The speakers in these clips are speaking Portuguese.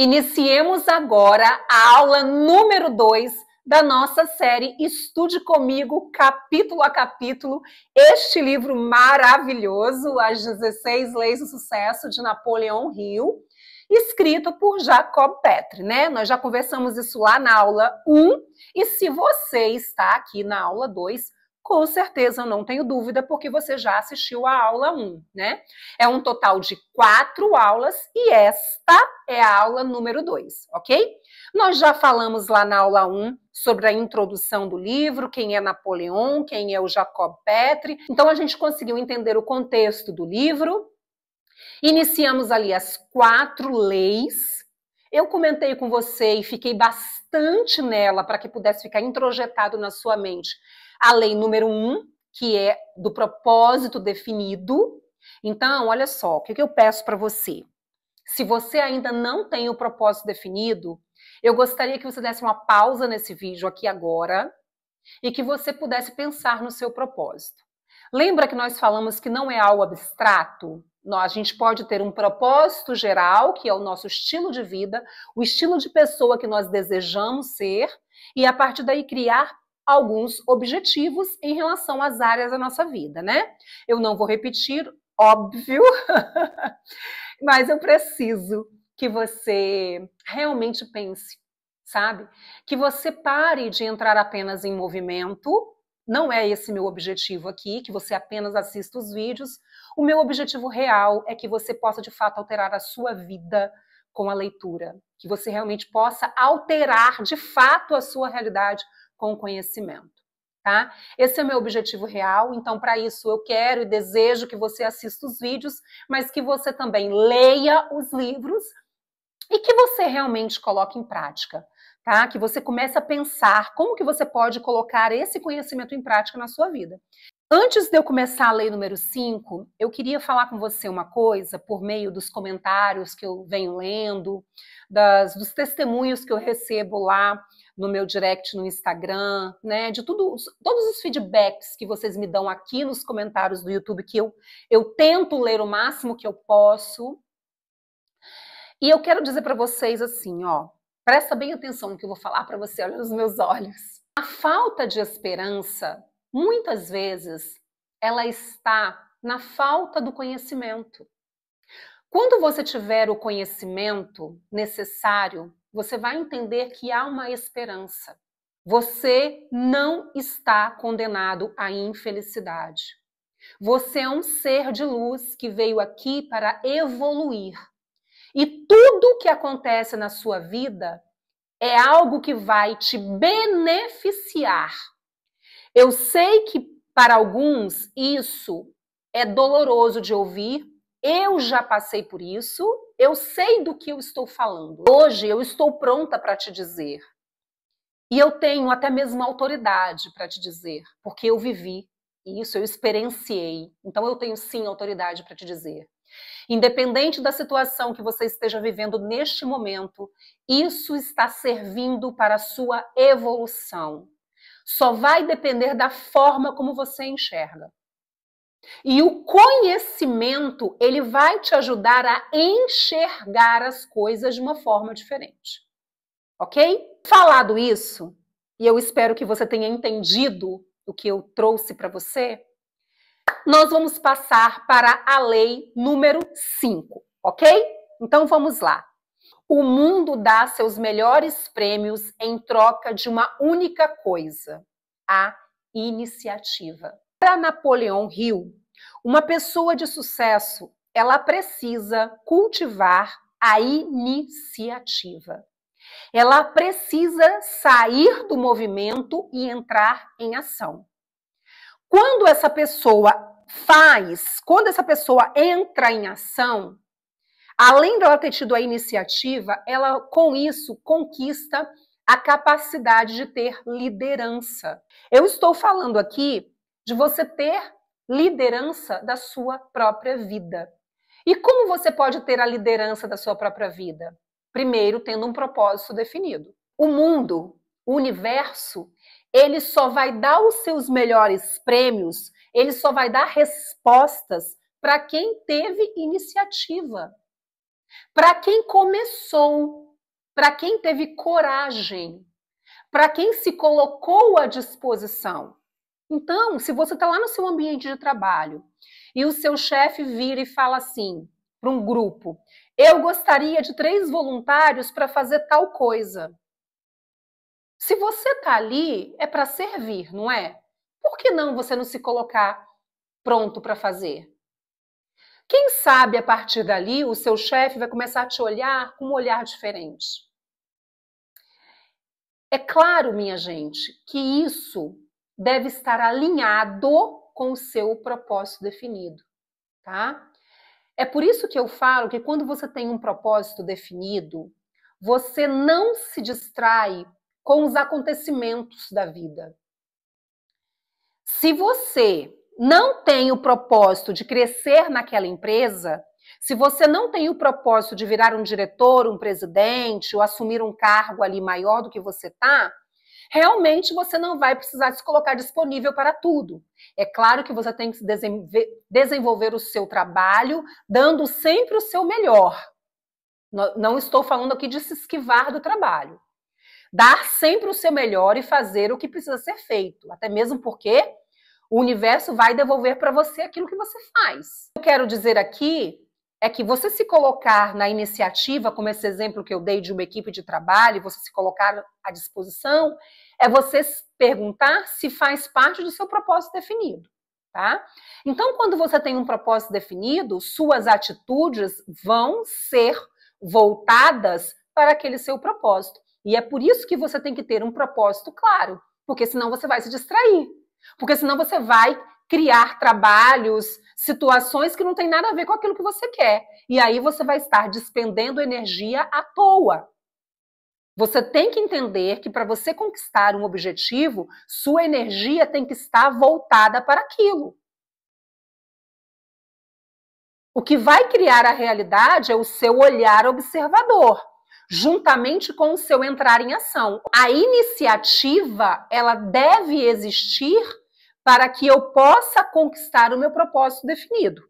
Iniciemos agora a aula número 2 da nossa série Estude Comigo, capítulo a capítulo, este livro maravilhoso, As 16 Leis do Sucesso, de Napoleão Hill, escrito por Jacob Petri, né? Nós já conversamos isso lá na aula 1, e se você está aqui na aula 2, com certeza, eu não tenho dúvida, porque você já assistiu a aula 1, né? É um total de 4 aulas e esta é a aula número 2, ok? Nós já falamos lá na aula 1 sobre a introdução do livro, quem é Napoleão, quem é o Jacob Petri. Então, a gente conseguiu entender o contexto do livro. Iniciamos ali as 4 leis. Eu comentei com você e fiquei bastante nela para que pudesse ficar introjetado na sua mente a lei número 1, que é do propósito definido. Então, olha só, o que eu peço para você? Se você ainda não tem o propósito definido, eu gostaria que você desse uma pausa nesse vídeo aqui agora e que você pudesse pensar no seu propósito. Lembra que nós falamos que não é algo abstrato? A gente pode ter um propósito geral, que é o nosso estilo de vida, o estilo de pessoa que nós desejamos ser, e a partir daí criar alguns objetivos em relação às áreas da nossa vida, né? Eu não vou repetir, óbvio, mas eu preciso que você realmente pense, sabe? Que você pare de entrar apenas em movimento. Não é esse meu objetivo aqui, que você apenas assista os vídeos. O meu objetivo real é que você possa, de fato, alterar a sua vida com a leitura. Que você realmente possa alterar, de fato, a sua realidade com o conhecimento, tá? Esse é o meu objetivo real, então para isso eu quero e desejo que você assista os vídeos, mas que você também leia os livros e que você realmente coloque em prática, tá? Que você comece a pensar como que você pode colocar esse conhecimento em prática na sua vida. Antes de eu começar a lei número 5, eu queria falar com você uma coisa por meio dos comentários que eu venho lendo, dos testemunhos que eu recebo lá no meu direct no Instagram, né, de todos os feedbacks que vocês me dão aqui nos comentários do YouTube, que eu tento ler o máximo que eu posso. E eu quero dizer para vocês assim, ó, presta bem atenção no que eu vou falar para você, olha nos meus olhos. A falta de esperança, muitas vezes, ela está na falta do conhecimento. Quando você tiver o conhecimento necessário, você vai entender que há uma esperança. Você não está condenado à infelicidade. Você é um ser de luz que veio aqui para evoluir. E tudo que acontece na sua vida é algo que vai te beneficiar. Eu sei que para alguns isso é doloroso de ouvir. Eu já passei por isso, eu sei do que eu estou falando. Hoje eu estou pronta para te dizer. E eu tenho até mesmo autoridade para te dizer, porque eu vivi isso, eu experienciei. Então eu tenho sim autoridade para te dizer. Independente da situação que você esteja vivendo neste momento, isso está servindo para a sua evolução. Só vai depender da forma como você enxerga. E o conhecimento, ele vai te ajudar a enxergar as coisas de uma forma diferente. Ok? Falado isso, e eu espero que você tenha entendido o que eu trouxe para você, nós vamos passar para a lei número 5, ok? Então vamos lá. O mundo dá seus melhores prêmios em troca de uma única coisa, a iniciativa. Para Napoleão Hill, uma pessoa de sucesso, ela precisa cultivar a iniciativa. Ela precisa sair do movimento e entrar em ação. Quando essa pessoa quando essa pessoa entra em ação, além dela ter tido a iniciativa, ela com isso conquista a capacidade de ter liderança. Eu estou falando aqui de você ter liderança da sua própria vida. E como você pode ter a liderança da sua própria vida? Primeiro, tendo um propósito definido. O mundo, o universo, ele só vai dar os seus melhores prêmios, ele só vai dar respostas para quem teve iniciativa, para quem começou. para quem teve coragem, para quem se colocou à disposição. Então, se você está lá no seu ambiente de trabalho e o seu chefe vira e fala assim para um grupo: eu gostaria de 3 voluntários para fazer tal coisa. Se você está ali, é para servir, não é? Por que não você não se colocar pronto para fazer? Quem sabe a partir dali o seu chefe vai começar a te olhar com um olhar diferente. É claro, minha gente, que isso deve estar alinhado com o seu propósito definido, tá? É por isso que eu falo que quando você tem um propósito definido, você não se distrai com os acontecimentos da vida. Se você não tem o propósito de crescer naquela empresa, se você não tem o propósito de virar um diretor, um presidente, ou assumir um cargo ali maior do que você está, realmente você não vai precisar se colocar disponível para tudo. É claro que você tem que desenvolver o seu trabalho, dando sempre o seu melhor. Não estou falando aqui de se esquivar do trabalho. Dar sempre o seu melhor e fazer o que precisa ser feito, até mesmo porque o universo vai devolver para você aquilo que você faz. O que eu quero dizer aqui é que você se colocar na iniciativa, como esse exemplo que eu dei de uma equipe de trabalho, você se colocar à disposição, é você perguntar se faz parte do seu propósito definido, tá? Então, quando você tem um propósito definido, suas atitudes vão ser voltadas para aquele seu propósito. E é por isso que você tem que ter um propósito claro, porque senão você vai se distrair. Porque senão você vai criar trabalhos, situações que não tem nada a ver com aquilo que você quer. E aí você vai estar despendendo energia à toa. Você tem que entender que para você conquistar um objetivo, sua energia tem que estar voltada para aquilo. O que vai criar a realidade é o seu olhar observador, juntamente com o seu entrar em ação. A iniciativa, ela deve existir para que eu possa conquistar o meu propósito definido.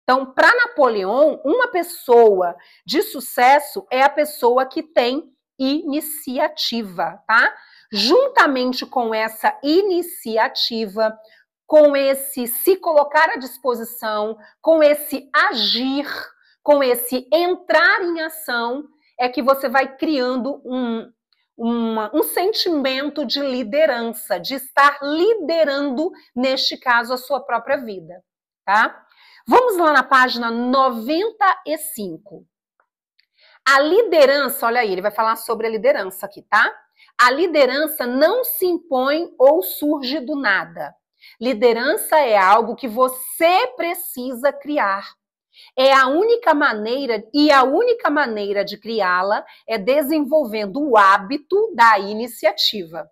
Então, para Napoleão, uma pessoa de sucesso é a pessoa que tem iniciativa, tá? Juntamente com essa iniciativa, com esse se colocar à disposição, com esse agir, com esse entrar em ação, é que você vai criando um sentimento de liderança, de estar liderando, neste caso, a sua própria vida, tá? Vamos lá na página 95. A liderança, olha aí, ele vai falar sobre a liderança aqui, tá? A liderança não se impõe ou surge do nada. Liderança é algo que você precisa criar. É a única maneira, e a única maneira de criá-la é desenvolvendo o hábito da iniciativa.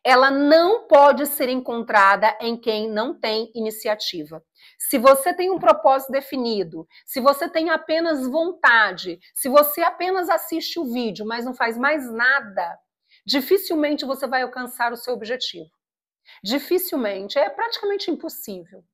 Ela não pode ser encontrada em quem não tem iniciativa. Se você tem um propósito definido, se você tem apenas vontade, se você apenas assiste o vídeo, mas não faz mais nada, dificilmente você vai alcançar o seu objetivo. Dificilmente, é praticamente impossível.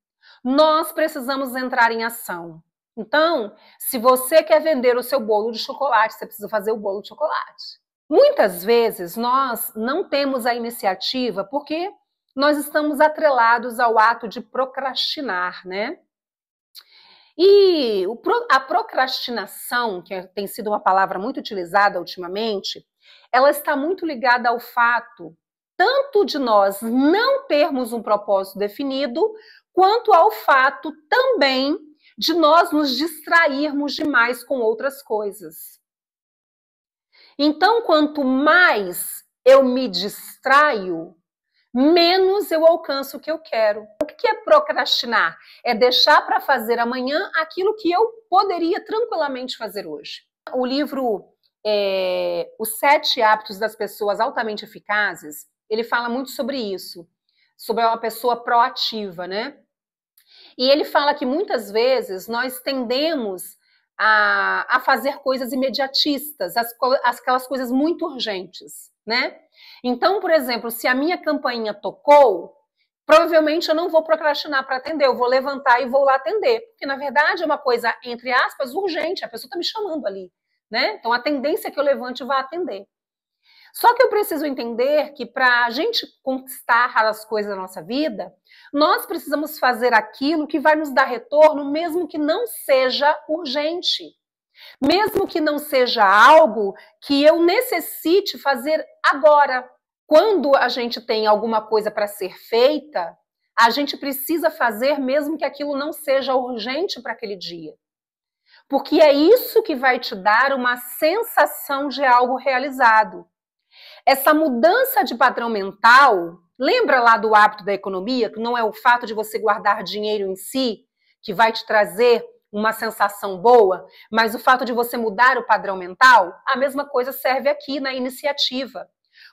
Nós precisamos entrar em ação. Então, se você quer vender o seu bolo de chocolate, você precisa fazer o bolo de chocolate. Muitas vezes nós não temos a iniciativa porque nós estamos atrelados ao ato de procrastinar, né? E a procrastinação, que tem sido uma palavra muito utilizada ultimamente, ela está muito ligada ao fato tanto de nós não termos um propósito definido, quanto ao fato também de nós nos distrairmos demais com outras coisas. Então, quanto mais eu me distraio, menos eu alcanço o que eu quero. O que é procrastinar? É deixar para fazer amanhã aquilo que eu poderia tranquilamente fazer hoje. O livro Os 7 Hábitos das Pessoas Altamente Eficazes, ele fala muito sobre isso, sobre uma pessoa proativa, né? E ele fala que muitas vezes nós tendemos a fazer coisas imediatistas, aquelas coisas muito urgentes, né? Então, por exemplo, se a minha campainha tocou, provavelmente eu não vou procrastinar para atender, eu vou levantar e vou lá atender, porque na verdade é uma coisa, entre aspas, urgente, a pessoa está me chamando ali, né? Então a tendência é que eu levante e vá atender. Só que eu preciso entender que para a gente conquistar as coisas da nossa vida, nós precisamos fazer aquilo que vai nos dar retorno, mesmo que não seja urgente. Mesmo que não seja algo que eu necessite fazer agora. Quando a gente tem alguma coisa para ser feita, a gente precisa fazer mesmo que aquilo não seja urgente para aquele dia. Porque é isso que vai te dar uma sensação de algo realizado. Essa mudança de padrão mental, lembra lá do hábito da economia, que não é o fato de você guardar dinheiro em si, que vai te trazer uma sensação boa, mas o fato de você mudar o padrão mental, a mesma coisa serve aqui na iniciativa.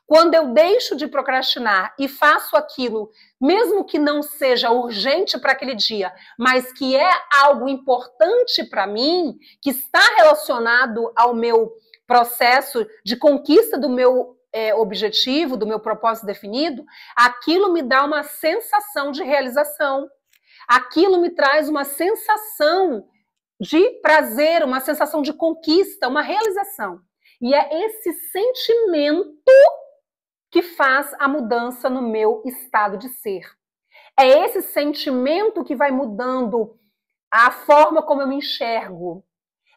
Quando eu deixo de procrastinar e faço aquilo, mesmo que não seja urgente para aquele dia, mas que é algo importante para mim, que está relacionado ao meu processo de conquista do meu objetivo, do meu propósito definido, aquilo me dá uma sensação de realização. Aquilo me traz uma sensação de prazer, uma sensação de conquista, uma realização. E é esse sentimento que faz a mudança no meu estado de ser. É esse sentimento que vai mudando a forma como eu me enxergo.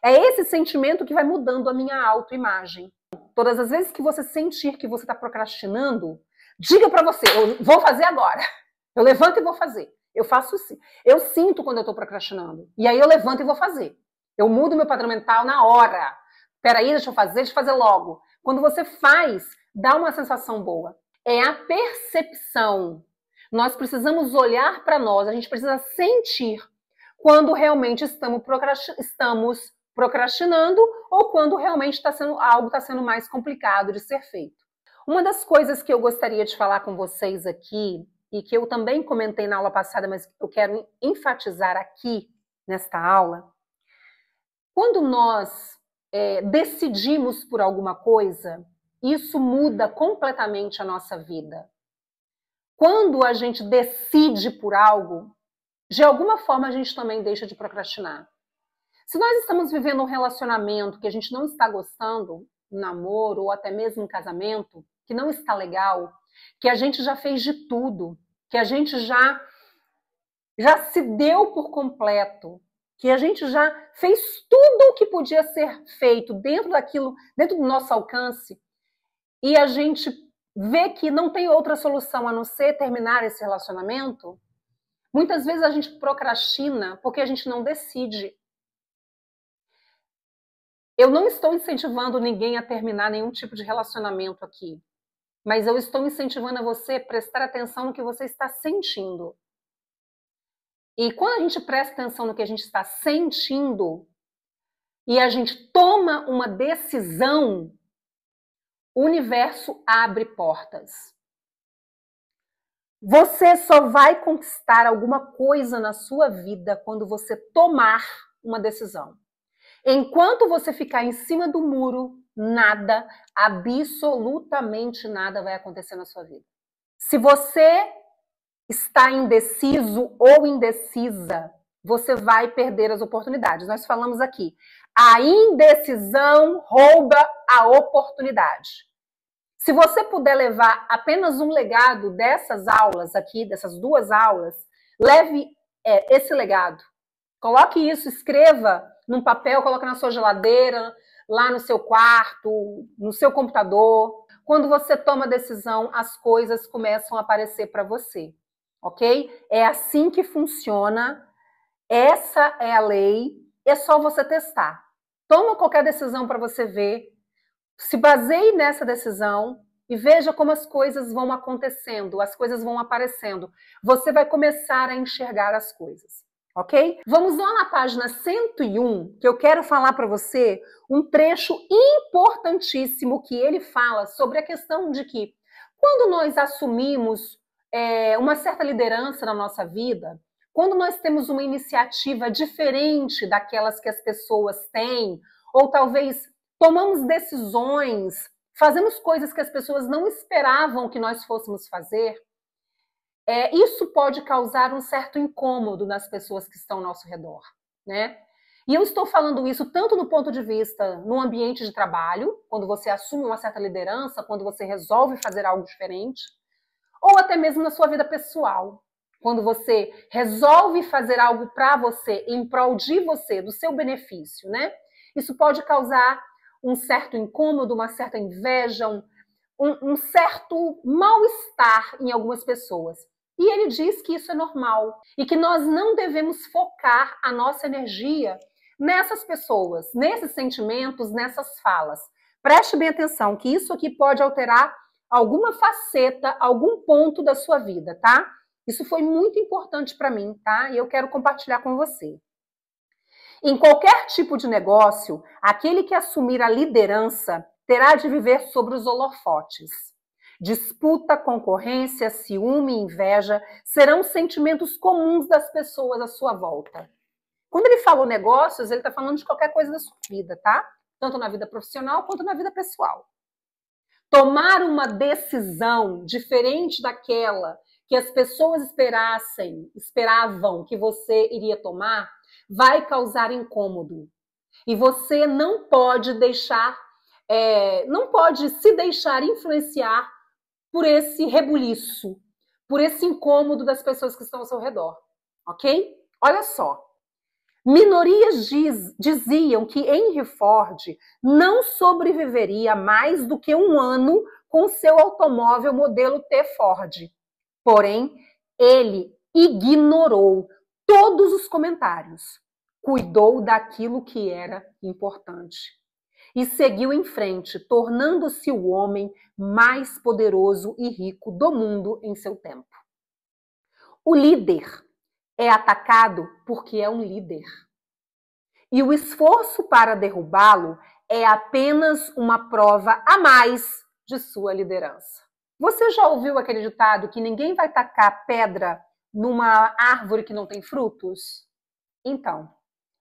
É esse sentimento que vai mudando a minha autoimagem. Todas as vezes que você sentir que você está procrastinando, diga para você, eu vou fazer agora. Eu levanto e vou fazer. Eu faço assim. Eu sinto quando eu estou procrastinando. E aí eu levanto e vou fazer. Eu mudo meu padrão mental na hora. Peraí, deixa eu fazer logo. Quando você faz, dá uma sensação boa. É a percepção. Nós precisamos olhar para nós, a gente precisa sentir quando realmente estamos procrastinando ou quando realmente algo está sendo mais complicado de ser feito. Uma das coisas que eu gostaria de falar com vocês aqui, e que eu também comentei na aula passada, mas eu quero enfatizar aqui nesta aula, quando nós decidimos por alguma coisa, isso muda completamente a nossa vida. Quando a gente decide por algo, de alguma forma a gente também deixa de procrastinar. Se nós estamos vivendo um relacionamento que a gente não está gostando, um namoro ou até mesmo um casamento, que não está legal, que a gente já fez de tudo, que a gente já se deu por completo, que a gente já fez tudo o que podia ser feito dentro do nosso alcance, e a gente vê que não tem outra solução a não ser terminar esse relacionamento, muitas vezes a gente procrastina porque a gente não decide. Eu não estou incentivando ninguém a terminar nenhum tipo de relacionamento aqui, mas eu estou incentivando a você a prestar atenção no que você está sentindo. E quando a gente presta atenção no que a gente está sentindo e a gente toma uma decisão, o universo abre portas. Você só vai conquistar alguma coisa na sua vida quando você tomar uma decisão. Enquanto você ficar em cima do muro, nada, absolutamente nada vai acontecer na sua vida. Se você está indeciso ou indecisa, você vai perder as oportunidades. Nós falamos aqui, a indecisão rouba a oportunidade. Se você puder levar apenas um legado dessas aulas aqui, dessas 2 aulas, leve esse legado. Coloque isso, escreva num papel, coloque na sua geladeira, lá no seu quarto, no seu computador. Quando você toma decisão, as coisas começam a aparecer para você, ok? É assim que funciona, essa é a lei, é só você testar. Toma qualquer decisão para você ver, se baseie nessa decisão e veja como as coisas vão acontecendo, as coisas vão aparecendo. Você vai começar a enxergar as coisas. Ok? Vamos lá na página 101, que eu quero falar para você um trecho importantíssimo que ele fala sobre a questão de que quando nós assumimos uma certa liderança na nossa vida, quando nós temos uma iniciativa diferente daquelas que as pessoas têm, ou talvez tomamos decisões, fazemos coisas que as pessoas não esperavam que nós fôssemos fazer, isso pode causar um certo incômodo nas pessoas que estão ao nosso redor, né? E eu estou falando isso tanto no ponto de vista no ambiente de trabalho, quando você assume uma certa liderança, quando você resolve fazer algo diferente, ou até mesmo na sua vida pessoal. Quando você resolve fazer algo para você, em prol de você, do seu benefício, né? Isso pode causar um certo incômodo, uma certa inveja, um certo mal-estar em algumas pessoas. E ele diz que isso é normal e que nós não devemos focar a nossa energia nessas pessoas, nesses sentimentos, nessas falas. Preste bem atenção que isso aqui pode alterar alguma faceta, algum ponto da sua vida, tá? Isso foi muito importante para mim, tá? E eu quero compartilhar com você. Em qualquer tipo de negócio, aquele que assumir a liderança terá de viver sobre os holofotes. Disputa, concorrência, ciúme e inveja serão sentimentos comuns das pessoas à sua volta. Quando ele falou negócios, ele está falando de qualquer coisa da sua vida, tá? Tanto na vida profissional quanto na vida pessoal. Tomar uma decisão diferente daquela que as pessoas esperavam que você iria tomar, vai causar incômodo. E você não pode se deixar influenciar por esse rebuliço, por esse incômodo das pessoas que estão ao seu redor, ok? Olha só. Minorias diziam que Henry Ford não sobreviveria mais do que um ano com seu automóvel modelo T Ford. Porém, ele ignorou todos os comentários, cuidou daquilo que era importante e seguiu em frente, tornando-se o homem mais poderoso e rico do mundo em seu tempo. O líder é atacado porque é um líder. E o esforço para derrubá-lo é apenas uma prova a mais de sua liderança. Você já ouviu aquele ditado que ninguém vai tacar pedra numa árvore que não tem frutos? Então,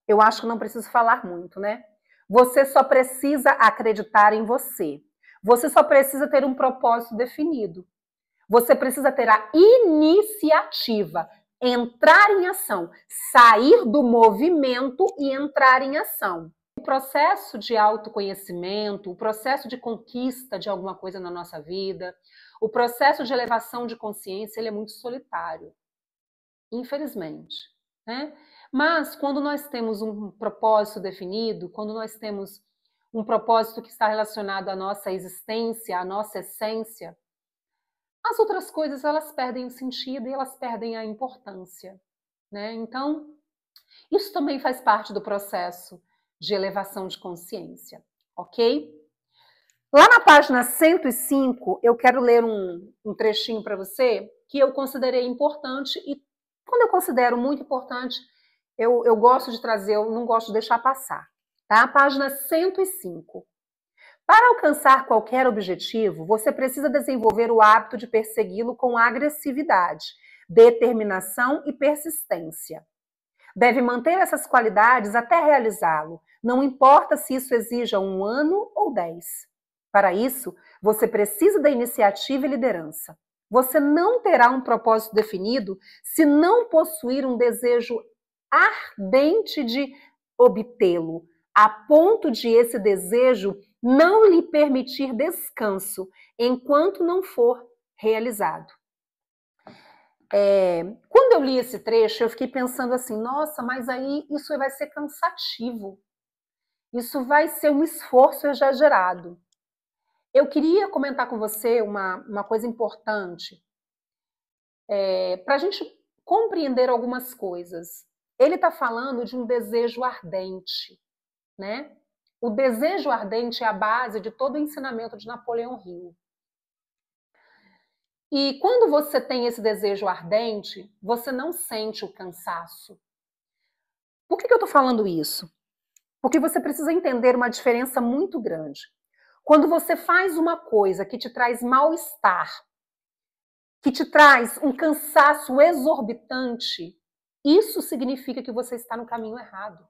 eu acho que não preciso falar muito, né? Você só precisa acreditar em você. Você só precisa ter um propósito definido. Você precisa ter a iniciativa, entrar em ação, sair do movimento e entrar em ação. O processo de autoconhecimento, o processo de conquista de alguma coisa na nossa vida, o processo de elevação de consciência, ele é muito solitário, infelizmente, né? Mas quando nós temos um propósito definido, quando nós temos um propósito que está relacionado à nossa existência, à nossa essência, as outras coisas elas perdem o sentido e elas perdem a importância, né? Então, isso também faz parte do processo de elevação de consciência, ok? Lá na página 105, eu quero ler um trechinho para você que eu considerei importante e quando eu considero muito importante, eu gosto de trazer, eu não gosto de deixar passar, tá? Página 105. Para alcançar qualquer objetivo, você precisa desenvolver o hábito de persegui-lo com agressividade, determinação e persistência. Deve manter essas qualidades até realizá-lo, não importa se isso exija 1 ano ou 10. Para isso, você precisa da iniciativa e liderança. Você não terá um propósito definido se não possuir um desejo ardente de obtê-lo, a ponto de esse desejo não lhe permitir descanso enquanto não for realizado. Quando eu li esse trecho, eu fiquei pensando assim, nossa, mas aí isso vai ser cansativo. Isso vai ser um esforço exagerado. Eu queria comentar com você uma coisa importante para a gente compreender algumas coisas. Ele está falando de um desejo ardente, né? O desejo ardente é a base de todo o ensinamento de Napoleão Hill. E quando você tem esse desejo ardente, você não sente o cansaço. Por que eu estou falando isso? Porque você precisa entender uma diferença muito grande. Quando você faz uma coisa que te traz mal-estar, que te traz um cansaço exorbitante, isso significa que você está no caminho errado.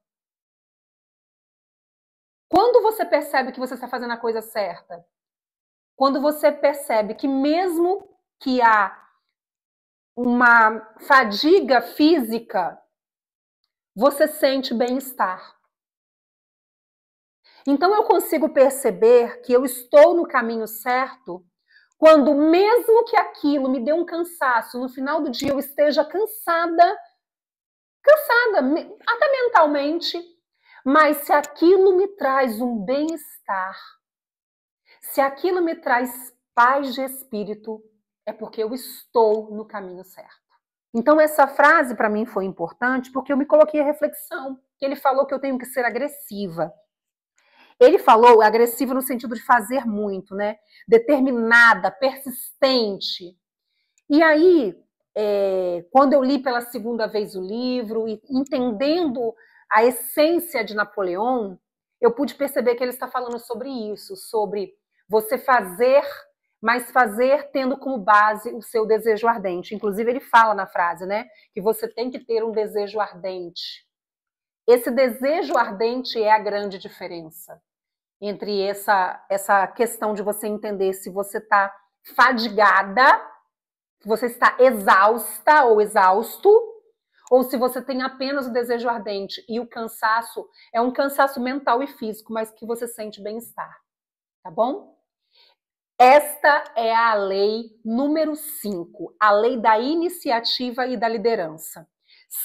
Quando você percebe que você está fazendo a coisa certa, quando você percebe que mesmo que há uma fadiga física, você sente bem-estar. Então eu consigo perceber que eu estou no caminho certo quando, mesmo que aquilo me dê um cansaço, no final do dia eu esteja cansada, até mentalmente, mas se aquilo me traz um bem-estar, se aquilo me traz paz de espírito, é porque eu estou no caminho certo. Então essa frase para mim foi importante porque eu me coloquei a reflexão. Ele falou que eu tenho que ser agressiva. Ele falou agressiva no sentido de fazer muito, né? Determinada, persistente. E aí, quando eu li pela segunda vez o livro, e entendendo a essência de Napoleão, eu pude perceber que ele está falando sobre isso, sobre você fazer, mas fazer tendo como base o seu desejo ardente. Inclusive, ele fala na frase, né? Que você tem que ter um desejo ardente. Esse desejo ardente é a grande diferença entre essa questão de você entender se você está fadigada, se você está exausta ou exausto, ou se você tem apenas o desejo ardente e o cansaço é um cansaço mental e físico, mas que você sente bem-estar, tá bom? Esta é a lei número 5, a lei da iniciativa e da liderança.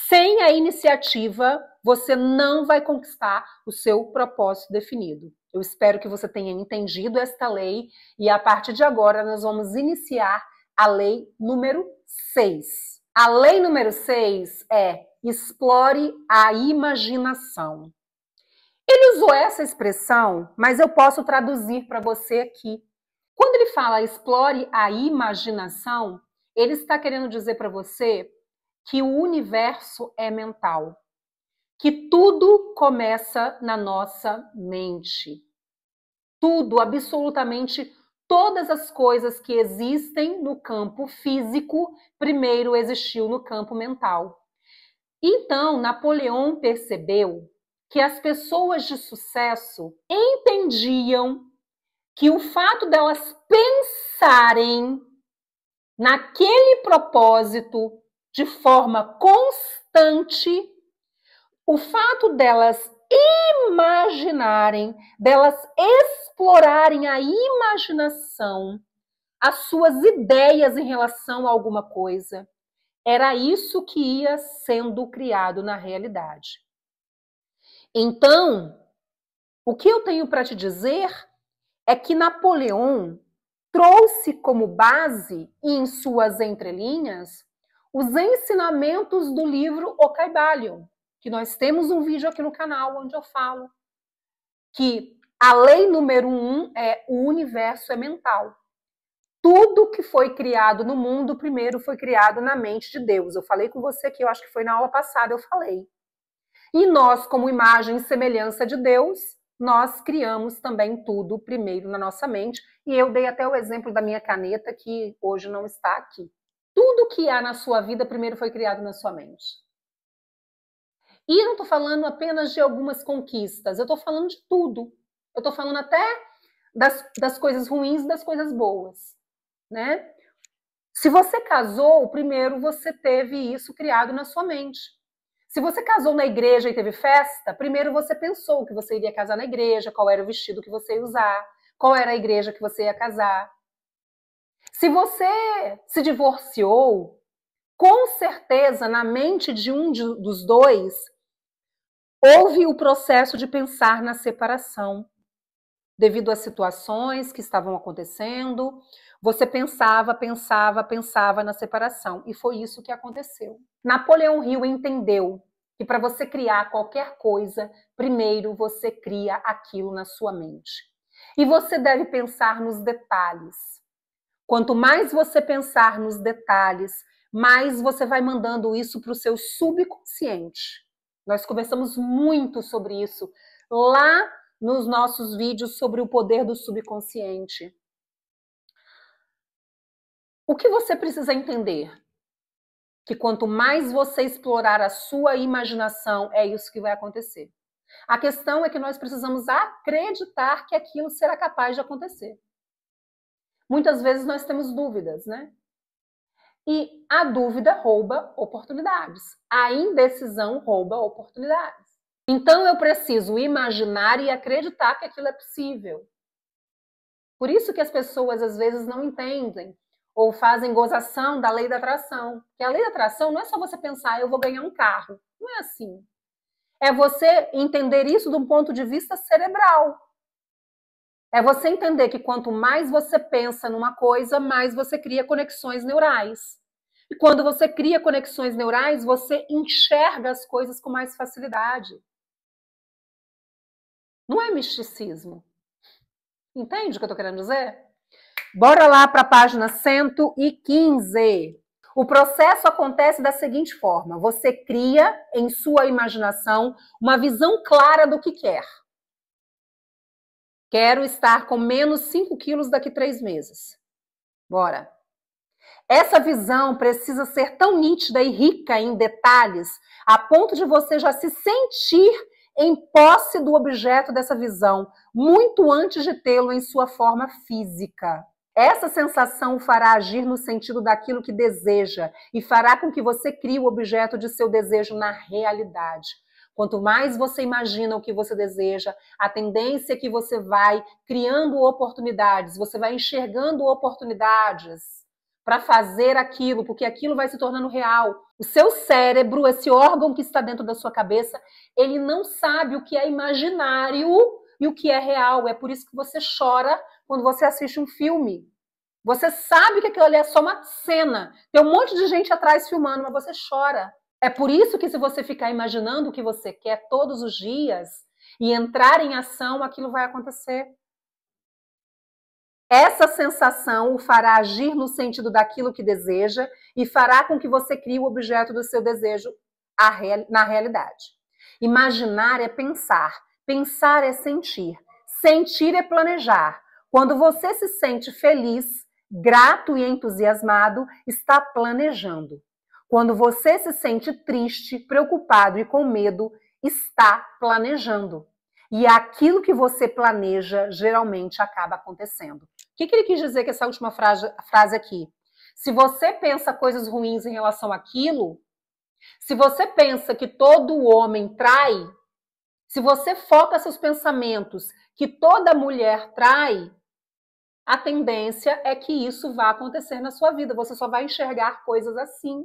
Sem a iniciativa, você não vai conquistar o seu propósito definido. Eu espero que você tenha entendido esta lei e a partir de agora nós vamos iniciar a lei número 6. A lei número 6 é explore a imaginação. Ele usou essa expressão, mas eu posso traduzir para você aqui. Quando ele fala explore a imaginação, ele está querendo dizer para você que o universo é mental, que tudo começa na nossa mente. Tudo, absolutamente todas as coisas que existem no campo físico, primeiro existiu no campo mental. Então, Napoleão percebeu que as pessoas de sucesso entendiam que o fato delas pensarem naquele propósito de forma constante, o fato delas imaginarem, delas explorarem a imaginação, as suas ideias em relação a alguma coisa, era isso que ia sendo criado na realidade. Então, o que eu tenho para te dizer é que Napoleão trouxe como base, em suas entrelinhas, os ensinamentos do livro O Caibalion, que nós temos um vídeo aqui no canal onde eu falo que a lei número 1 é o universo é mental. Tudo que foi criado no mundo, primeiro foi criado na mente de Deus. Eu falei com você aqui, eu acho que foi na aula passada, eu falei. E nós, como imagem e semelhança de Deus, nós criamos também tudo primeiro na nossa mente. E eu dei até o exemplo da minha caneta, que hoje não está aqui. Tudo que há na sua vida primeiro foi criado na sua mente. E eu não estou falando apenas de algumas conquistas, eu estou falando de tudo. Eu estou falando até das coisas ruins e das coisas boas, né? Se você casou, primeiro você teve isso criado na sua mente. Se você casou na igreja e teve festa, primeiro você pensou que você iria casar na igreja, qual era o vestido que você ia usar, qual era a igreja que você ia casar. Se você se divorciou, com certeza na mente de um dos dois, houve o processo de pensar na separação. Devido às situações que estavam acontecendo, você pensava na separação. E foi isso que aconteceu. Napoleão Hill entendeu que para você criar qualquer coisa, primeiro você cria aquilo na sua mente. E você deve pensar nos detalhes. Quanto mais você pensar nos detalhes, mais você vai mandando isso para o seu subconsciente. Nós conversamos muito sobre isso lá nos nossos vídeos sobre o poder do subconsciente. O que você precisa entender? Que quanto mais você explorar a sua imaginação, é isso que vai acontecer. A questão é que nós precisamos acreditar que aquilo será capaz de acontecer. Muitas vezes nós temos dúvidas, né? E a dúvida rouba oportunidades. A indecisão rouba oportunidades. Então eu preciso imaginar e acreditar que aquilo é possível. Por isso que as pessoas às vezes não entendem ou fazem gozação da lei da atração. Porque a lei da atração não é só você pensar, eu vou ganhar um carro. Não é assim. É você entender isso de um ponto de vista cerebral. É você entender que quanto mais você pensa numa coisa, mais você cria conexões neurais. E quando você cria conexões neurais, você enxerga as coisas com mais facilidade. Não é misticismo. Entende o que eu estou querendo dizer? Bora lá para a página 115. O processo acontece da seguinte forma: você cria em sua imaginação uma visão clara do que quer. Quero estar com menos 5 quilos daqui 3 meses. Bora. Essa visão precisa ser tão nítida e rica em detalhes, a ponto de você já se sentir em posse do objeto dessa visão, muito antes de tê-lo em sua forma física. Essa sensação o fará agir no sentido daquilo que deseja e fará com que você crie o objeto de seu desejo na realidade. Quanto mais você imagina o que você deseja, a tendência é que você vai criando oportunidades, você vai enxergando oportunidades para fazer aquilo, porque aquilo vai se tornando real. O seu cérebro, esse órgão que está dentro da sua cabeça, ele não sabe o que é imaginário e o que é real. É por isso que você chora quando você assiste um filme. Você sabe que aquilo ali é só uma cena. Tem um monte de gente atrás filmando, mas você chora. É por isso que se você ficar imaginando o que você quer todos os dias e entrar em ação, aquilo vai acontecer. Essa sensação o fará agir no sentido daquilo que deseja e fará com que você crie o objeto do seu desejo na realidade. Imaginar é pensar, pensar é sentir, sentir é planejar. Quando você se sente feliz, grato e entusiasmado, está planejando. Quando você se sente triste, preocupado e com medo, está planejando. E aquilo que você planeja geralmente acaba acontecendo. O que ele quis dizer com essa última frase aqui? Se você pensa coisas ruins em relação àquilo, se você pensa que todo homem trai, se você foca seus pensamentos que toda mulher trai, a tendência é que isso vá acontecer na sua vida. Você só vai enxergar coisas assim.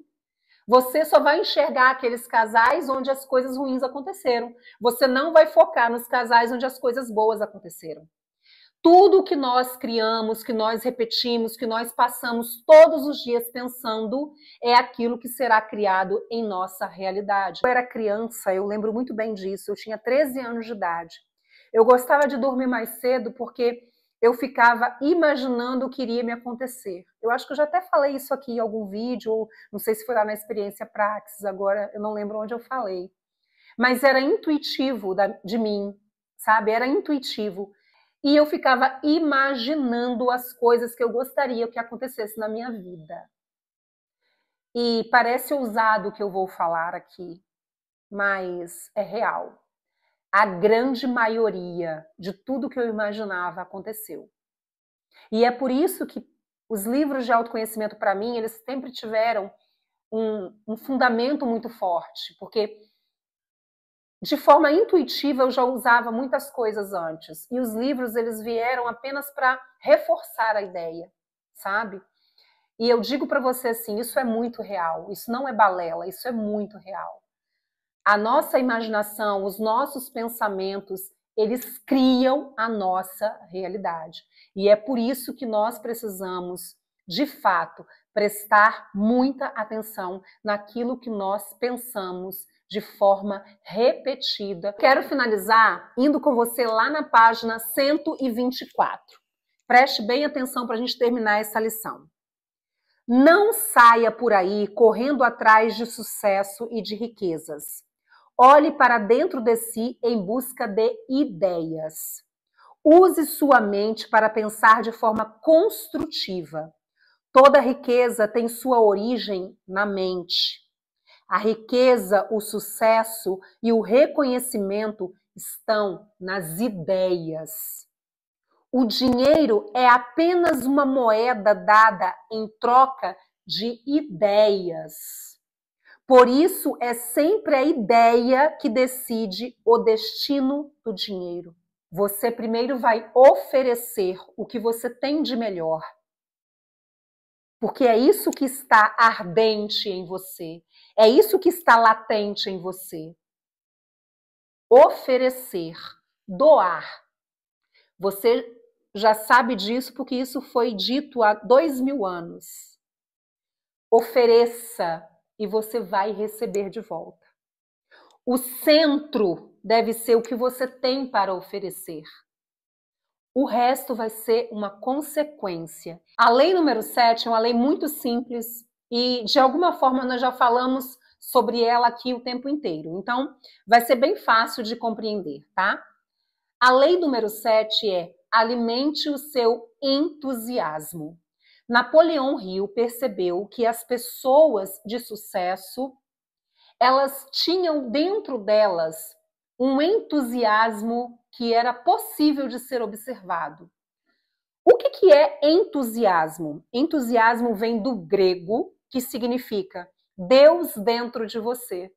Você só vai enxergar aqueles casais onde as coisas ruins aconteceram. Você não vai focar nos casais onde as coisas boas aconteceram. Tudo que nós criamos, que nós repetimos, que nós passamos todos os dias pensando, é aquilo que será criado em nossa realidade. Eu era criança, eu lembro muito bem disso, eu tinha 13 anos de idade. Eu gostava de dormir mais cedo porque eu ficava imaginando o que iria me acontecer. Eu acho que eu já até falei isso aqui em algum vídeo, ou não sei se foi lá na Experiência Praxis, agora eu não lembro onde eu falei. Mas era intuitivo de mim, sabe? Era intuitivo. E eu ficava imaginando as coisas que eu gostaria que acontecesse na minha vida. E parece ousado o que eu vou falar aqui, mas é real. A grande maioria de tudo que eu imaginava aconteceu. E é por isso que os livros de autoconhecimento, para mim, eles sempre tiveram um fundamento muito forte, porque de forma intuitiva eu já usava muitas coisas antes. E os livros, eles vieram apenas para reforçar a ideia, sabe? E eu digo para você assim, isso é muito real, isso não é balela, isso é muito real. A nossa imaginação, os nossos pensamentos, eles criam a nossa realidade. E é por isso que nós precisamos, de fato, prestar muita atenção naquilo que nós pensamos de forma repetida. Quero finalizar indo com você lá na página 124. Preste bem atenção para a gente terminar essa lição. Não saia por aí correndo atrás de sucesso e de riquezas. Olhe para dentro de si em busca de ideias. Use sua mente para pensar de forma construtiva. Toda riqueza tem sua origem na mente. A riqueza, o sucesso e o reconhecimento estão nas ideias. O dinheiro é apenas uma moeda dada em troca de ideias. Por isso, é sempre a ideia que decide o destino do dinheiro. Você primeiro vai oferecer o que você tem de melhor. Porque é isso que está ardente em você. É isso que está latente em você. Oferecer, doar. Você já sabe disso porque isso foi dito há 2000 anos. Ofereça e você vai receber de volta. O centro deve ser o que você tem para oferecer. O resto vai ser uma consequência. A lei número 7 é uma lei muito simples e, de alguma forma, nós já falamos sobre ela aqui o tempo inteiro. Então, vai ser bem fácil de compreender, tá? A lei número 7 é: alimente o seu entusiasmo. Napoleão Hill percebeu que as pessoas de sucesso, elas tinham dentro delas um entusiasmo que era possível de ser observado. O que é entusiasmo? Entusiasmo vem do grego, que significa Deus dentro de você.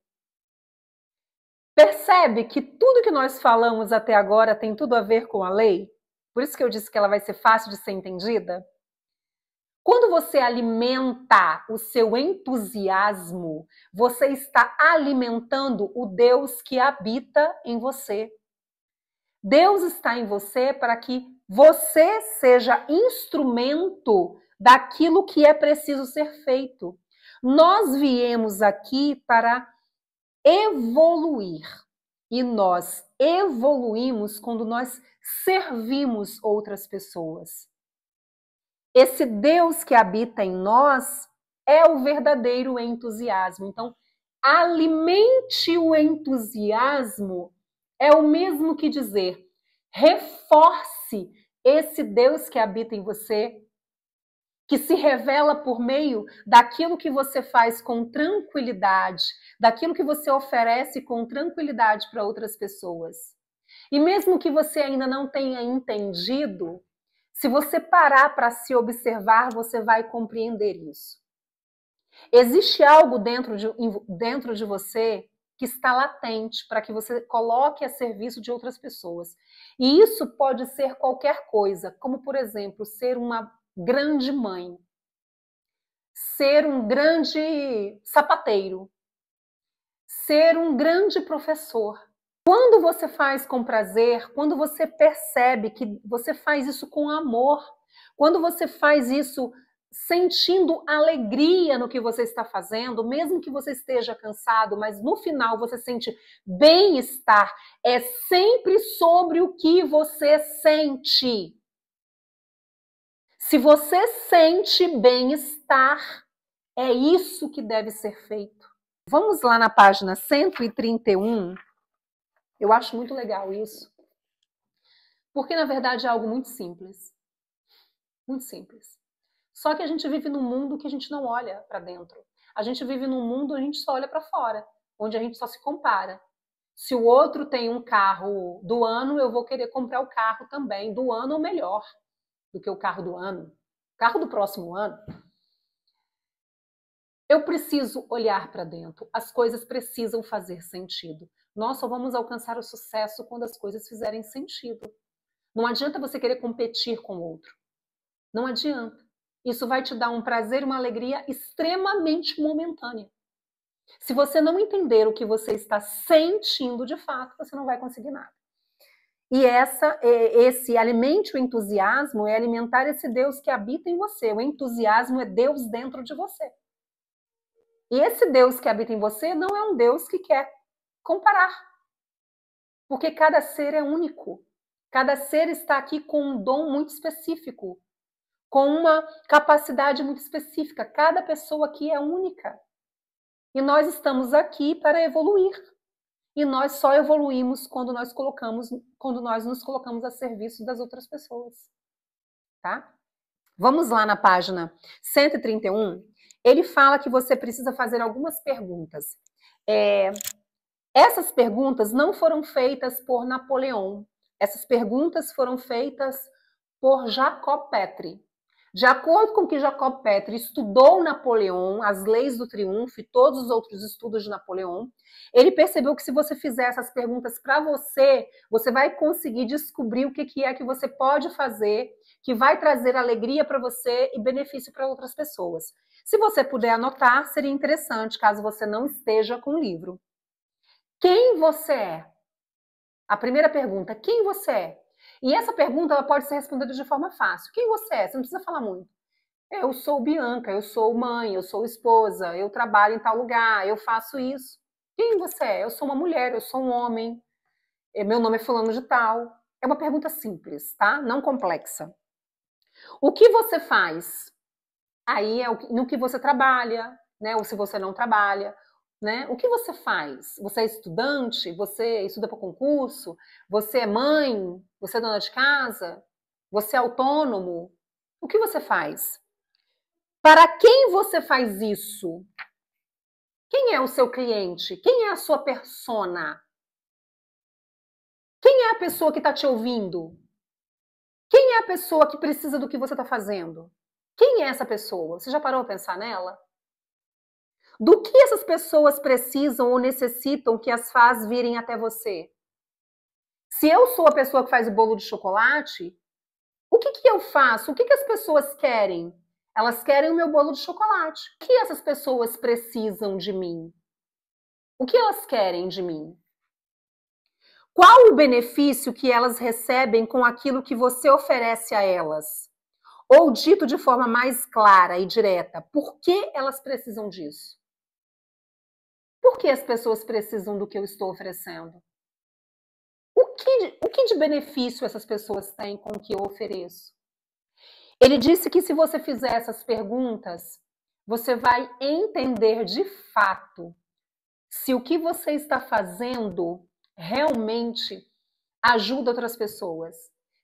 Percebe que tudo que nós falamos até agora tem tudo a ver com a lei? Por isso que eu disse que ela vai ser fácil de ser entendida. Quando você alimenta o seu entusiasmo, você está alimentando o Deus que habita em você. Deus está em você para que você seja instrumento daquilo que é preciso ser feito. Nós viemos aqui para evoluir. E nós evoluímos quando nós servimos outras pessoas. Esse Deus que habita em nós é o verdadeiro entusiasmo. Então, alimente o entusiasmo é o mesmo que dizer, reforce esse Deus que habita em você, que se revela por meio daquilo que você faz com tranquilidade, daquilo que você oferece com tranquilidade para outras pessoas. E mesmo que você ainda não tenha entendido, se você parar para se observar, você vai compreender isso. Existe algo dentro de você que está latente para que você coloque a serviço de outras pessoas. E isso pode ser qualquer coisa, como, por exemplo, ser uma grande mãe, ser um grande sapateiro, ser um grande professor. Quando você faz com prazer, quando você percebe que você faz isso com amor, quando você faz isso sentindo alegria no que você está fazendo, mesmo que você esteja cansado, mas no final você sente bem-estar, é sempre sobre o que você sente. Se você sente bem-estar, é isso que deve ser feito. Vamos lá na página 131. Eu acho muito legal isso. Porque, na verdade, é algo muito simples. Muito simples. Só que a gente vive num mundo que a gente não olha para dentro. A gente vive num mundo onde a gente só olha para fora, onde a gente só se compara. Se o outro tem um carro do ano, eu vou querer comprar o carro também do ano ou melhor do que o carro do ano, o carro do próximo ano. Eu preciso olhar para dentro. As coisas precisam fazer sentido. Nós só vamos alcançar o sucesso quando as coisas fizerem sentido. Não adianta você querer competir com o outro. Não adianta. Isso vai te dar um prazer, uma alegria extremamente momentânea. Se você não entender o que você está sentindo de fato, você não vai conseguir nada. E esse alimente o entusiasmo é alimentar esse Deus que habita em você. O entusiasmo é Deus dentro de você. E esse Deus que habita em você não é um Deus que quer comparar. Porque cada ser é único. Cada ser está aqui com um dom muito específico, com uma capacidade muito específica. Cada pessoa aqui é única. E nós estamos aqui para evoluir. E nós só evoluímos quando nós nos colocamos a serviço das outras pessoas. Tá? Vamos lá na página 131. Ele fala que você precisa fazer algumas perguntas. Essas perguntas não foram feitas por Napoleão. Essas perguntas foram feitas por Jacob Petri. De acordo com o que Jacob Petri estudou Napoleão, as leis do triunfo e todos os outros estudos de Napoleão, ele percebeu que se você fizer essas perguntas para você, você vai conseguir descobrir o que é que você pode fazer, que vai trazer alegria para você e benefício para outras pessoas. Se você puder anotar, seria interessante, caso você não esteja com o livro. Quem você é? A primeira pergunta, quem você é? E essa pergunta ela pode ser respondida de forma fácil. Quem você é? Você não precisa falar muito. Eu sou Bianca, eu sou mãe, eu sou esposa, eu trabalho em tal lugar, eu faço isso. Quem você é? Eu sou uma mulher, eu sou um homem, meu nome é fulano de tal. É uma pergunta simples, tá? Não complexa. O que você faz? Aí é no que você trabalha, né? Ou se você não trabalha. Né? O que você faz? Você é estudante? Você estuda para concurso? Você é mãe? Você é dona de casa? Você é autônomo? O que você faz? Para quem você faz isso? Quem é o seu cliente? Quem é a sua persona? Quem é a pessoa que está te ouvindo? Quem é a pessoa que precisa do que você está fazendo? Quem é essa pessoa? Você já parou para pensar nela? Do que essas pessoas precisam ou necessitam que as faz virem até você? Se eu sou a pessoa que faz o bolo de chocolate, o que eu faço? O que as pessoas querem? Elas querem o meu bolo de chocolate. O que essas pessoas precisam de mim? O que elas querem de mim? Qual o benefício que elas recebem com aquilo que você oferece a elas? Ou dito de forma mais clara e direta, por que elas precisam disso? Por que as pessoas precisam do que eu estou oferecendo? O que de benefício essas pessoas têm com o que eu ofereço? Ele disse que se você fizer essas perguntas, você vai entender de fato se o que você está fazendo realmente ajuda outras pessoas.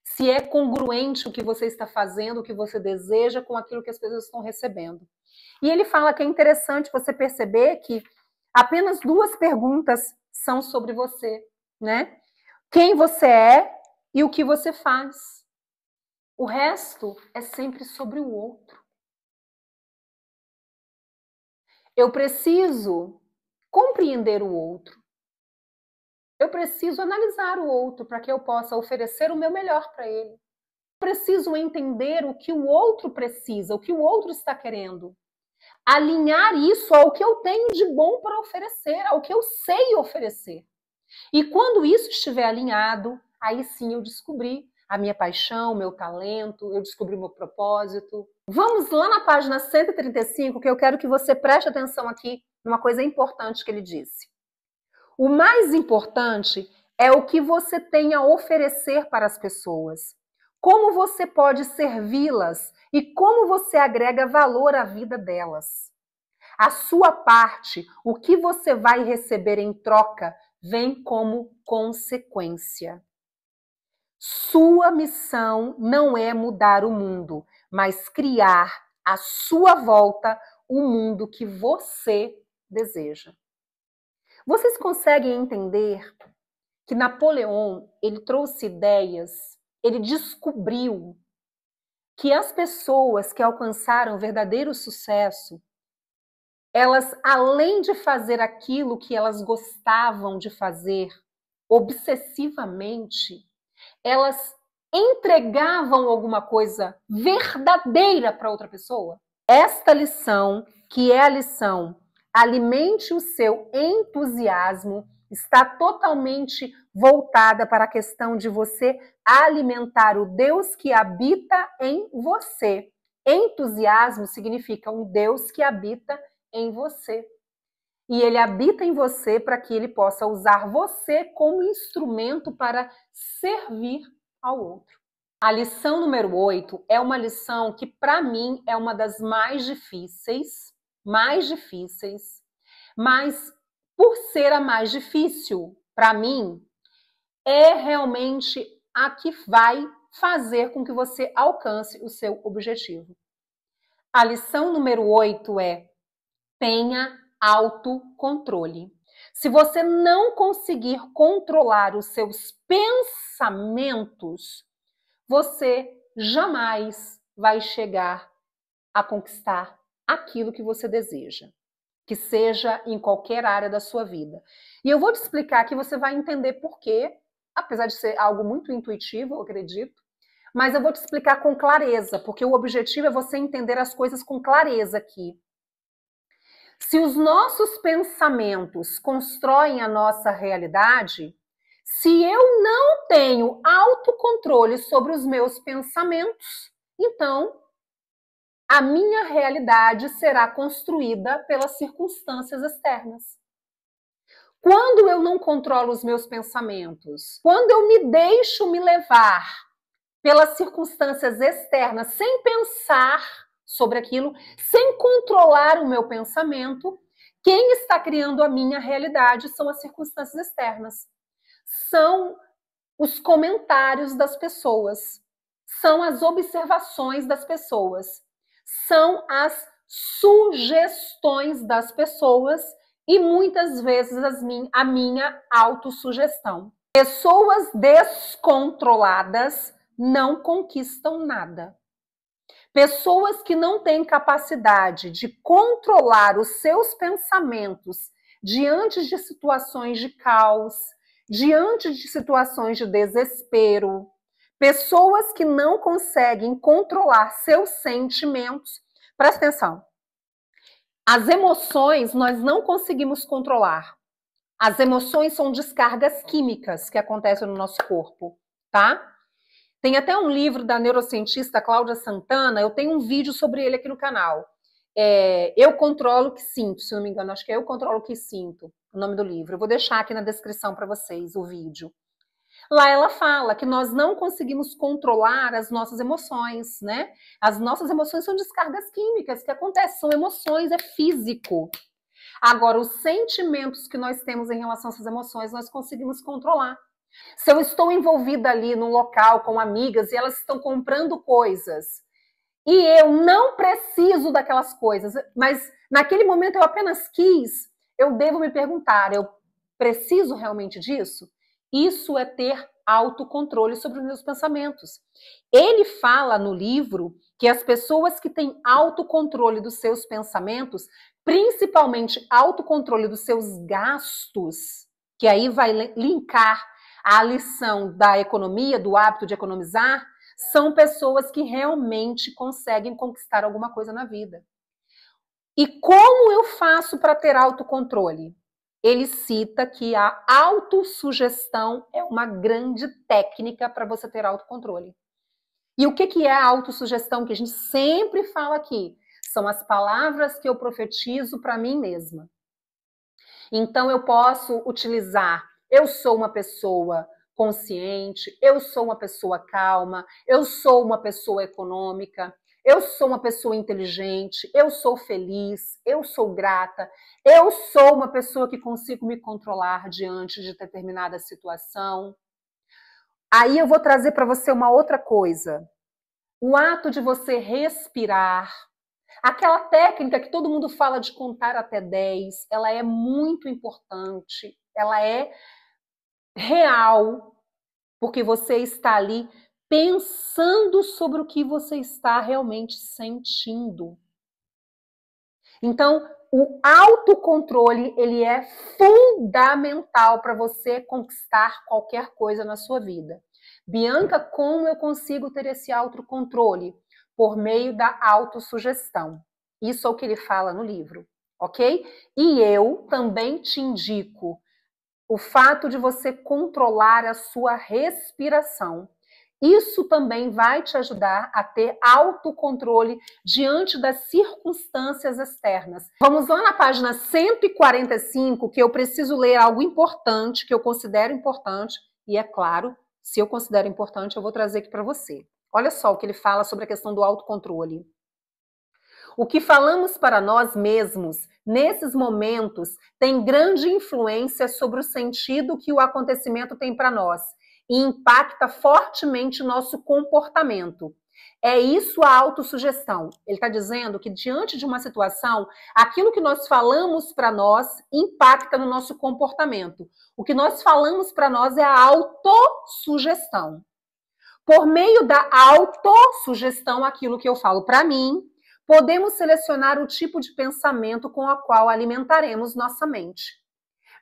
Se é congruente o que você está fazendo, o que você deseja com aquilo que as pessoas estão recebendo. E ele fala que é interessante você perceber que apenas 2 perguntas são sobre você, né? Quem você é e o que você faz. O resto é sempre sobre o outro. Eu preciso compreender o outro. Eu preciso analisar o outro para que eu possa oferecer o meu melhor para ele. Eu preciso entender o que o outro precisa, o que o outro está querendo. Alinhar isso ao que eu tenho de bom para oferecer, ao que eu sei oferecer. E quando isso estiver alinhado, aí sim eu descobri a minha paixão, meu talento, eu descobri o meu propósito. Vamos lá na página 135, que eu quero que você preste atenção aqui numa coisa importante que ele disse. O mais importante é o que você tem a oferecer para as pessoas. Como você pode servi-las e como você agrega valor à vida delas. A sua parte, o que você vai receber em troca, vem como consequência. Sua missão não é mudar o mundo, mas criar à sua volta o mundo que você deseja. Vocês conseguem entender que Napoleão, ele trouxe ideias, ele descobriu que as pessoas que alcançaram verdadeiro sucesso, elas, além de fazer aquilo que elas gostavam de fazer obsessivamente, elas entregavam alguma coisa verdadeira para outra pessoa. Esta lição, que é a lição alimente o seu entusiasmo, está totalmente voltada para a questão de você alimentar o Deus que habita em você. Entusiasmo significa um Deus que habita em você. E ele habita em você para que ele possa usar você como instrumento para servir ao outro. A lição número 8 é uma lição que, para mim, é uma das mais difíceis, mas por ser a mais difícil, para mim, é realmente a que vai fazer com que você alcance o seu objetivo. A lição número 8 é: tenha autocontrole. Se você não conseguir controlar os seus pensamentos, você jamais vai chegar a conquistar aquilo que você deseja, que seja em qualquer área da sua vida. E eu vou te explicar que você vai entender por quê, apesar de ser algo muito intuitivo, eu acredito, mas eu vou te explicar com clareza, porque o objetivo é você entender as coisas com clareza aqui. Se os nossos pensamentos constroem a nossa realidade, se eu não tenho autocontrole sobre os meus pensamentos, então a minha realidade será construída pelas circunstâncias externas. Quando eu não controlo os meus pensamentos, quando eu me deixo me levar pelas circunstâncias externas, sem pensar sobre aquilo, sem controlar o meu pensamento, quem está criando a minha realidade são as circunstâncias externas. São os comentários das pessoas, são as observações das pessoas, são as sugestões das pessoas e muitas vezes a minha autossugestão. Pessoas descontroladas não conquistam nada. Pessoas que não têm capacidade de controlar os seus pensamentos diante de situações de caos, diante de situações de desespero, pessoas que não conseguem controlar seus sentimentos. Presta atenção. As emoções nós não conseguimos controlar. As emoções são descargas químicas que acontecem no nosso corpo, tá? Tem até um livro da neurocientista Cláudia Santana, eu tenho um vídeo sobre ele aqui no canal. Eu Controlo o que Sinto, se não me engano, acho que é Eu Controlo o que Sinto, o nome do livro. Eu vou deixar aqui na descrição para vocês o vídeo. Lá ela fala que nós não conseguimos controlar as nossas emoções, né? As nossas emoções são descargas químicas que acontecem, são emoções, é físico. Agora, os sentimentos que nós temos em relação a essas emoções, nós conseguimos controlar. Se eu estou envolvida ali num local com amigas e elas estão comprando coisas e eu não preciso daquelas coisas, mas naquele momento eu apenas quis, eu devo me perguntar, eu preciso realmente disso? Isso é ter autocontrole sobre os meus pensamentos. Ele fala no livro que as pessoas que têm autocontrole dos seus pensamentos, principalmente autocontrole dos seus gastos, que aí vai linkar a lição da economia, do hábito de economizar, são pessoas que realmente conseguem conquistar alguma coisa na vida. E como eu faço para ter autocontrole? Ele cita que a autossugestão é uma grande técnica para você ter autocontrole. E o que é a autossugestão que a gente sempre fala aqui? São as palavras que eu profetizo para mim mesma. Então eu posso utilizar: eu sou uma pessoa consciente, eu sou uma pessoa calma, eu sou uma pessoa econômica, eu sou uma pessoa inteligente, eu sou feliz, eu sou grata, eu sou uma pessoa que consigo me controlar diante de determinada situação. Aí eu vou trazer para você uma outra coisa. O ato de você respirar, aquela técnica que todo mundo fala de contar até 10, ela é muito importante, ela é real, porque você está ali pensando sobre o que você está realmente sentindo. Então, o autocontrole, ele é fundamental para você conquistar qualquer coisa na sua vida. Bianca, como eu consigo ter esse autocontrole? Por meio da autossugestão. Isso é o que ele fala no livro, ok? E eu também te indico o fato de você controlar a sua respiração. Isso também vai te ajudar a ter autocontrole diante das circunstâncias externas. Vamos lá na página 145, que eu preciso ler algo importante, que eu considero importante, e é claro, se eu considero importante, eu vou trazer aqui para você. Olha só o que ele fala sobre a questão do autocontrole. O que falamos para nós mesmos nesses momentos tem grande influência sobre o sentido que o acontecimento tem para nós e impacta fortemente o nosso comportamento. É isso a autossugestão. Ele está dizendo que diante de uma situação, aquilo que nós falamos para nós impacta no nosso comportamento. O que nós falamos para nós é a autossugestão. Por meio da autossugestão, aquilo que eu falo para mim, podemos selecionar o tipo de pensamento com o qual alimentaremos nossa mente.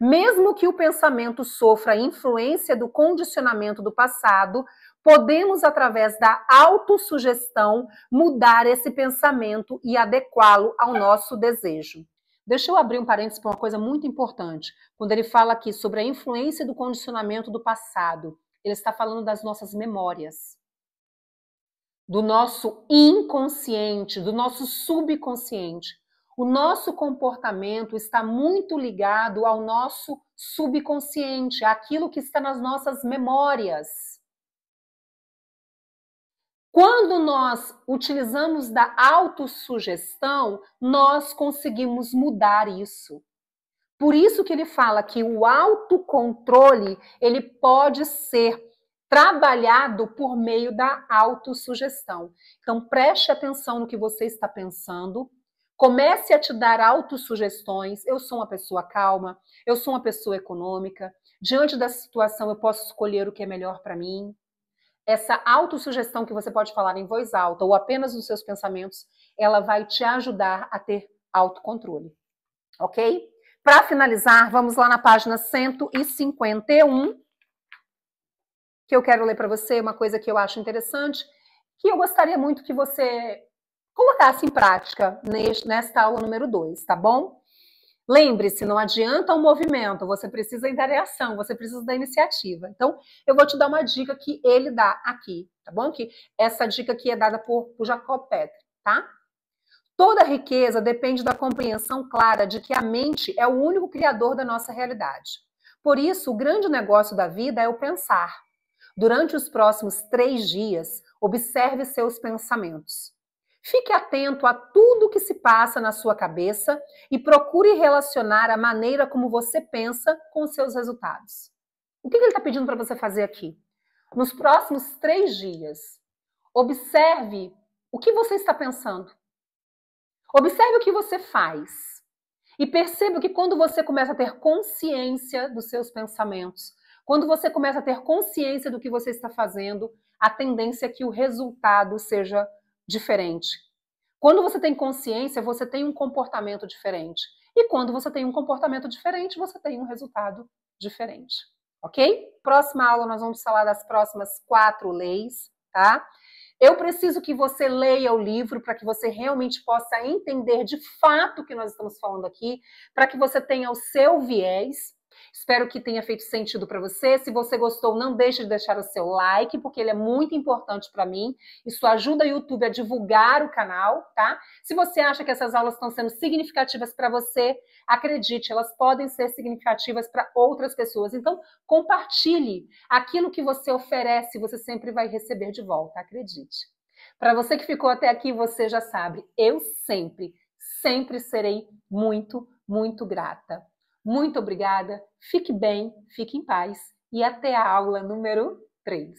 Mesmo que o pensamento sofra influência do condicionamento do passado, podemos, através da autossugestão, mudar esse pensamento e adequá-lo ao nosso desejo. Deixa eu abrir um parênteses para uma coisa muito importante. Quando ele fala aqui sobre a influência do condicionamento do passado, ele está falando das nossas memórias, do nosso inconsciente, do nosso subconsciente. O nosso comportamento está muito ligado ao nosso subconsciente, àquilo que está nas nossas memórias. Quando nós utilizamos da autossugestão, nós conseguimos mudar isso. Por isso que ele fala que o autocontrole, ele pode ser trabalhado por meio da autossugestão. Então, preste atenção no que você está pensando, comece a te dar autossugestões. Eu sou uma pessoa calma, eu sou uma pessoa econômica, diante da situação eu posso escolher o que é melhor para mim. Essa autossugestão que você pode falar em voz alta ou apenas nos seus pensamentos, ela vai te ajudar a ter autocontrole, ok? Para finalizar, vamos lá na página 151, que eu quero ler para você uma coisa que eu acho interessante, que eu gostaria muito que você colocasse em prática nesta aula número 2, tá bom? Lembre-se, não adianta o movimento, você precisa da reação, você precisa da iniciativa. Então, eu vou te dar uma dica que ele dá aqui, tá bom? Que essa dica aqui é dada por Jacob Petri, tá? Toda riqueza depende da compreensão clara de que a mente é o único criador da nossa realidade. Por isso, o grande negócio da vida é o pensar. Durante os próximos 3 dias, observe seus pensamentos. Fique atento a tudo que se passa na sua cabeça e procure relacionar a maneira como você pensa com os seus resultados. O que ele está pedindo para você fazer aqui? Nos próximos 3 dias, observe o que você está pensando. Observe o que você faz. E perceba que quando você começa a ter consciência dos seus pensamentos, quando você começa a ter consciência do que você está fazendo, a tendência é que o resultado seja diferente. Quando você tem consciência, você tem um comportamento diferente. E quando você tem um comportamento diferente, você tem um resultado diferente. Ok? Próxima aula nós vamos falar das próximas 4 leis, tá? Eu preciso que você leia o livro para que você realmente possa entender de fato o que nós estamos falando aqui, para que você tenha o seu viés. Espero que tenha feito sentido para você. Se você gostou, não deixe de deixar o seu like, porque ele é muito importante para mim. Isso ajuda o YouTube a divulgar o canal, tá? Se você acha que essas aulas estão sendo significativas para você, acredite, elas podem ser significativas para outras pessoas. Então, compartilhe. Aquilo que você oferece, você sempre vai receber de volta, acredite. Para você que ficou até aqui, você já sabe, eu sempre serei muito, muito grata. Muito obrigada, fique bem, fique em paz e até a aula número 3.